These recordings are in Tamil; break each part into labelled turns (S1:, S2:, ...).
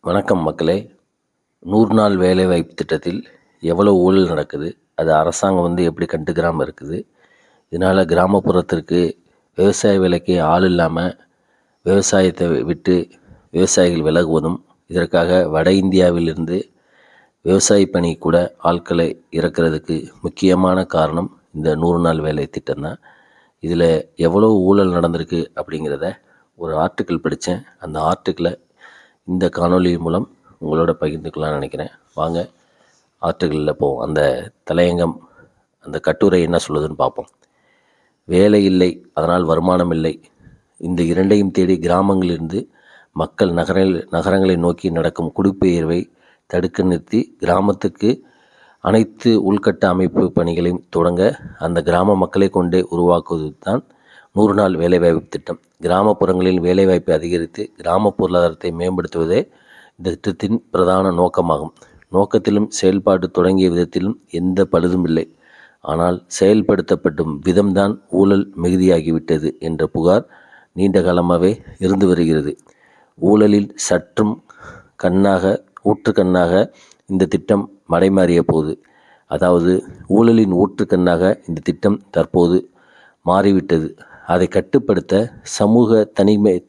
S1: வணக்கம் மக்களே. 100 நாள் வேலைவாய்ப்பு திட்டத்தில் எவ்வளோ ஊழல் நடக்குது, அது அரசாங்கம் எப்படி கண்டுக்கிறாமல் இருக்குது. இதனால் கிராமப்புறத்திற்கு விவசாய வேலைக்கு ஆள் இல்லாமல் விவசாயத்தை விட்டு விவசாயிகள் விலகுவதும், இதற்காக வட இந்தியாவிலிருந்து விவசாய பணி கூட ஆட்களை இறக்கிறதுக்கு முக்கியமான காரணம் இந்த 100 நாள் வேலை திட்டம்தான். இதில் எவ்வளோ ஊழல் நடந்திருக்கு அப்படிங்கிறத ஒரு ஆர்டிக்கிள் படித்தேன். அந்த ஆர்டிக்கிளை இந்த காணொளி மூலம் உங்களோட பகிர்ந்துக்கலாம்னு நினைக்கிறேன். வாங்க ஆர்டிக்கிளில் போவோம். அந்த தலையங்கம், அந்த கட்டுரை என்ன சொல்லுதுன்னு பார்ப்போம். வேலை இல்லை, அதனால் வருமானம் இல்லை. இந்த இரண்டையும் தேடி கிராமங்களிலிருந்து மக்கள் நகரங்களை நோக்கி நடக்கும் குடிபெயர்வை தடுக்க நிறுத்தி கிராமத்துக்கு அனைத்து உள்கட்ட அமைப்பு பணிகளையும் தொடங்க அந்த கிராம மக்களை கொண்டே உருவாக்குவது தான் 100 நாள் வேலைவாய்ப்பு திட்டம். கிராமப்புறங்களில் வேலைவாய்ப்பை அதிகரித்து கிராம பொருளாதாரத்தை மேம்படுத்துவதே இந்த திட்டத்தின் பிரதான நோக்கமாகும். நோக்கத்திலும் செயல்பாடு தொடங்கிய விதத்திலும் எந்த பழுதும் இல்லை. ஆனால் செயல்படுத்தப்படும் விதம்தான் ஊழல் மிகுதியாகிவிட்டது என்ற புகார் நீண்ட காலமாகவே இருந்து வருகிறது. ஊழலில் சற்றும் ஊற்றுக்கண்ணாக இந்த திட்டம் மடைமாறிய போது, அதாவது ஊழலின் ஊற்றுக்கண்ணாக இந்த திட்டம் தற்போது மாறிவிட்டது. அதை கட்டுப்படுத்த சமூக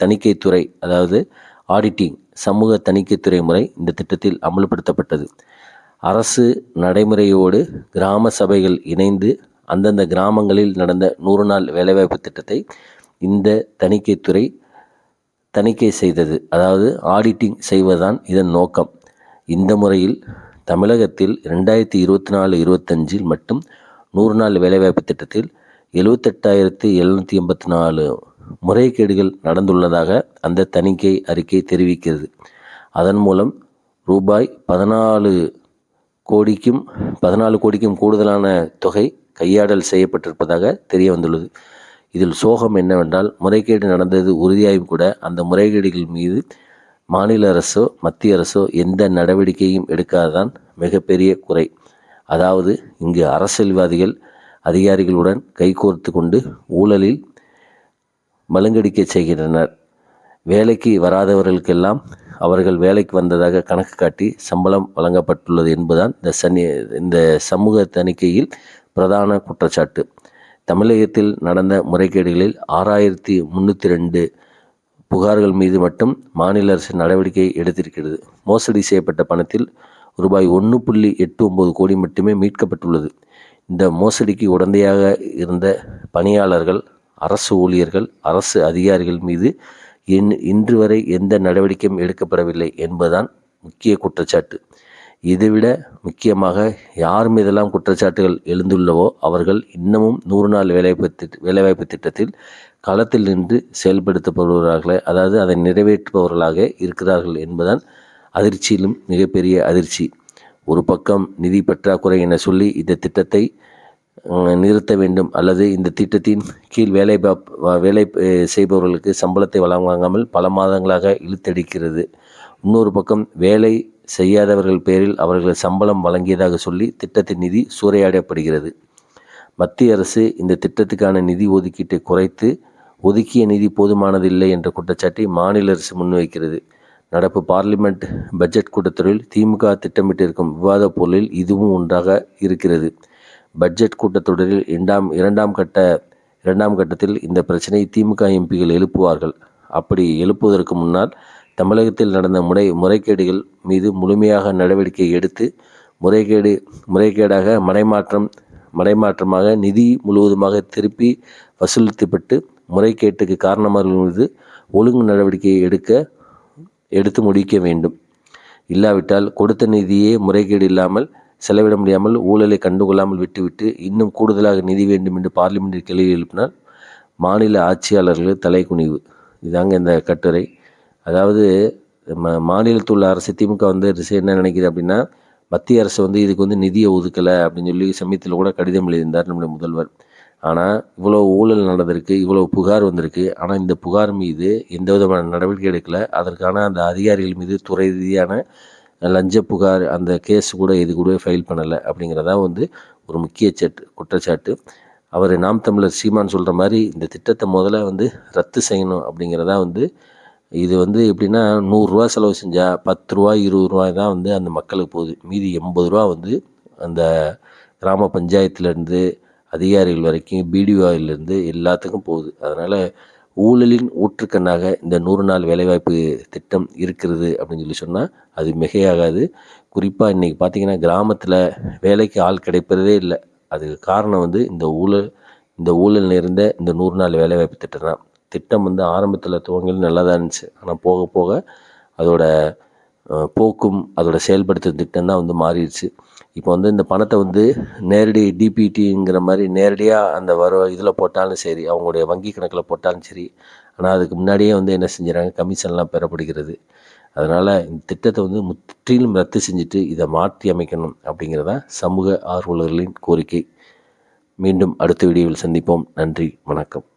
S1: தணிக்கைத்துறை, அதாவது ஆடிட்டிங், சமூக தணிக்கைத்துறை முறை இந்த திட்டத்தில் அமல்படுத்தப்பட்டது. அரசு நடைமுறையோடு கிராம சபைகள் இணைந்து அந்தந்த கிராமங்களில் நடந்த 100 நாள் வேலைவாய்ப்பு திட்டத்தை இந்த தணிக்கைத்துறை தணிக்கை செய்தது, அதாவது ஆடிட்டிங் செய்வதுதான் இதன் நோக்கம். இந்த முறையில் தமிழகத்தில் 2024-25 மட்டும் 100 நாள் வேலைவாய்ப்பு திட்டத்தில் 78,784 முறைகேடுகள் நடந்துள்ளதாக அந்த தணிக்கை அறிக்கை தெரிவிக்கிறது. அதன் மூலம் ரூபாய் 14 கோடிக்கும் கூடுதலான தொகை கையாடல் செய்யப்பட்டிருப்பதாக தெரிய வந்துள்ளது. இதில் சோகம் என்னவென்றால், முறைகேடு நடந்தது உறுதியாயும் கூட அந்த முறைகேடுகள் மீது மாநில அரசோ மத்திய அரசோ எந்த நடவடிக்கையும் எடுக்காததான் மிகப்பெரிய குறை. அதாவது இங்கு அரசியல்வாதிகள் அதிகாரிகளுடன் கைகோர்த்து கொண்டு ஊழலில் மழுங்கடிக்க செய்கின்றனர். வேலைக்கு வராதவர்களுக்கெல்லாம் அவர்கள் வேலைக்கு வந்ததாக கணக்கு காட்டி சம்பளம் வழங்கப்பட்டுள்ளது என்பதுதான் இந்த சமூக தணிக்கையில் பிரதான குற்றச்சாட்டு. தமிழகத்தில் நடந்த முறைகேடுகளில் 6,302 புகார்கள் மீது மட்டும் மாநில அரசு நடவடிக்கை எடுத்திருக்கிறது. மோசடி செய்யப்பட்ட பணத்தில் ரூபாய் 1.89 கோடி மட்டுமே மீட்கப்பட்டுள்ளது. இந்த மோசடிக்கு உடந்தையாக இருந்த பணியாளர்கள், அரசு ஊழியர்கள், அரசு அதிகாரிகள் மீது இன்று வரை எந்த நடவடிக்கையும் எடுக்கப்படவில்லை என்பதுதான் முக்கிய குற்றச்சாட்டு. இதைவிட முக்கியமாக யார் மீதெல்லாம் குற்றச்சாட்டுகள் எழுந்துள்ளவோ அவர்கள் இன்னமும் 100 நாள் வேலைவாய்ப்பு திட்டத்தில் களத்தில் நின்று செயல்படுத்தப்படுபவர்களாக, அதாவது அதை நிறைவேற்றுபவர்களாக இருக்கிறார்கள் என்பதுதான் அதிர்ச்சியிலும் மிகப்பெரிய அதிர்ச்சி. ஒரு பக்கம் நிதி பற்றாக்குறை என சொல்லி இந்த திட்டத்தை நிறுத்த வேண்டும், அல்லது இந்த திட்டத்தின் கீழ் வேலை செய்பவர்களுக்கு சம்பளத்தை வழங்காமல் பல மாதங்களாக இழுத்தடிக்கிறது. இன்னொரு பக்கம் வேலை செய்யாதவர்கள் பேரில் அவர்கள் சம்பளம் வழங்கியதாக சொல்லி திட்டத்தின் நிதி சூறையாடப்படுகிறது. மத்திய அரசு இந்த திட்டத்துக்கான நிதி ஒதுக்கீட்டை குறைத்து ஒதுக்கிய நிதி போதுமானதில்லை என்ற குற்றச்சாட்டை மாநில அரசு முன்வைக்கிறது. நடப்பு பார்லிமெண்ட் பட்ஜெட் கூட்டத்தொடரில் திமுக திட்டமிட்டிருக்கும் விவாத பொருளில் இதுவும் ஒன்றாக இருக்கிறது. பட்ஜெட் கூட்டத்தொடரில் இரண்டாம் கட்டத்தில் இந்த பிரச்சனையை திமுக எம்பிகள் எழுப்புவார்கள். அப்படி எழுப்புவதற்கு முன்னால் தமிழகத்தில் நடந்த முறைகேடுகள் மீது முழுமையாக நடவடிக்கை எடுத்து முறைகேடாக மடைமாற்றமாக நிதி முழுவதுமாக திருப்பி வசூலிக்கப்பட்டு முறைகேட்டுக்கு காரணமானவர்கள் மீது ஒழுங்கு நடவடிக்கையை எடுத்து முடிக்க வேண்டும். இல்லாவிட்டால் கொடுத்த நிதியே முறைகேடு இல்லாமல் செலவிட முடியாமல் ஊழலை கண்டுகொள்ளாமல் விட்டுவிட்டு இன்னும் கூடுதலாக நிதி வேண்டும் என்று பார்லிமெண்டில் கேள்வி எழுப்பினால் மாநில ஆட்சியாளர்கள் தலைக்குனிவு. இதாங்க இந்த கட்டுரை. அதாவது மாநிலத்தில் உள்ள அரசு திமுக என்ன நினைக்கிது அப்படின்னா, மத்திய அரசு இதுக்கு நிதியை ஒதுக்கலை அப்படின்னு சொல்லி சமயத்தில் கூட கடிதம் எழுதியிருந்தார் நம்முடைய முதல்வர். ஆனால் இவ்வளோ ஊழல் நடந்திருக்கு, இவ்வளோ புகார் வந்திருக்கு. ஆனால் இந்த புகார் மீது எந்த விதமான நடவடிக்கை எடுக்கலை. அதற்கான அந்த அதிகாரிகள் மீது துறை ரீதியான லஞ்ச புகார், அந்த கேஸ் கூட இது கூட ஃபைல் பண்ணலை அப்படிங்கிறதான் ஒரு முக்கிய குற்றச்சாட்டு. அவர் நாம் தமிழர் சீமான் சொல்கிற மாதிரி இந்த திட்டத்தை முதல்ல ரத்து செய்யணும் அப்படிங்கிறதா இது வந்து எப்படின்னா, ரூ. 100 செலவு செஞ்சா ரூ. 10 ரூ. 20 தான் வந்து அந்த மக்களுக்கு போகுது. மீதி ரூ. 80 வந்து அந்த கிராம பஞ்சாயத்துலேருந்து அதிகாரிகள் வரைக்கும் பிடிஓயிலேருந்து எல்லாத்துக்கும் போகுது. அதனால் ஊழலின் ஊற்றுக்கண்ணாக இந்த 100 நாள் வேலைவாய்ப்பு திட்டம் இருக்கிறது அப்படின்னு சொல்லி சொன்னால் அது மிகையாகாது. குறிப்பாக இன்றைக்கி பார்த்திங்கன்னா, கிராமத்தில் வேலைக்கு ஆள் கிடைப்பதே இல்லை. அதுக்கு காரணம் வந்து இந்த ஊழல் நிறைந்த இந்த 100 நாள் வேலைவாய்ப்பு திட்டம் தான். திட்டம் வந்து ஆரம்பத்தில் துவங்கல் நல்லா தான் இருந்துச்சு. ஆனால் போக போக அதோட போக்கும் அதோட செயல்படுத்தும் திட்டம் தான் வந்து மாறிடுச்சு. இப்போ வந்து இந்த பணத்தை வந்து நேரடி டிபிடிங்கிற மாதிரி நேரடியாக அந்த இதில் போட்டாலும் சரி, அவங்களுடைய வங்கி கணக்கில் போட்டாலும் சரி, ஆனால் அதுக்கு முன்னாடியே வந்து என்ன செஞ்சுறாங்க, கமிஷன்லாம் பெறப்படுகிறது. அதனால் இந்த திட்டத்தை வந்து முற்றிலும் ரத்து செஞ்சுட்டு இதை மாற்றி அமைக்கணும் அப்படிங்கிறதான் சமூக ஆர்வலர்களின் கோரிக்கை. மீண்டும் அடுத்த வீடியோவில் சந்திப்போம். நன்றி, வணக்கம்.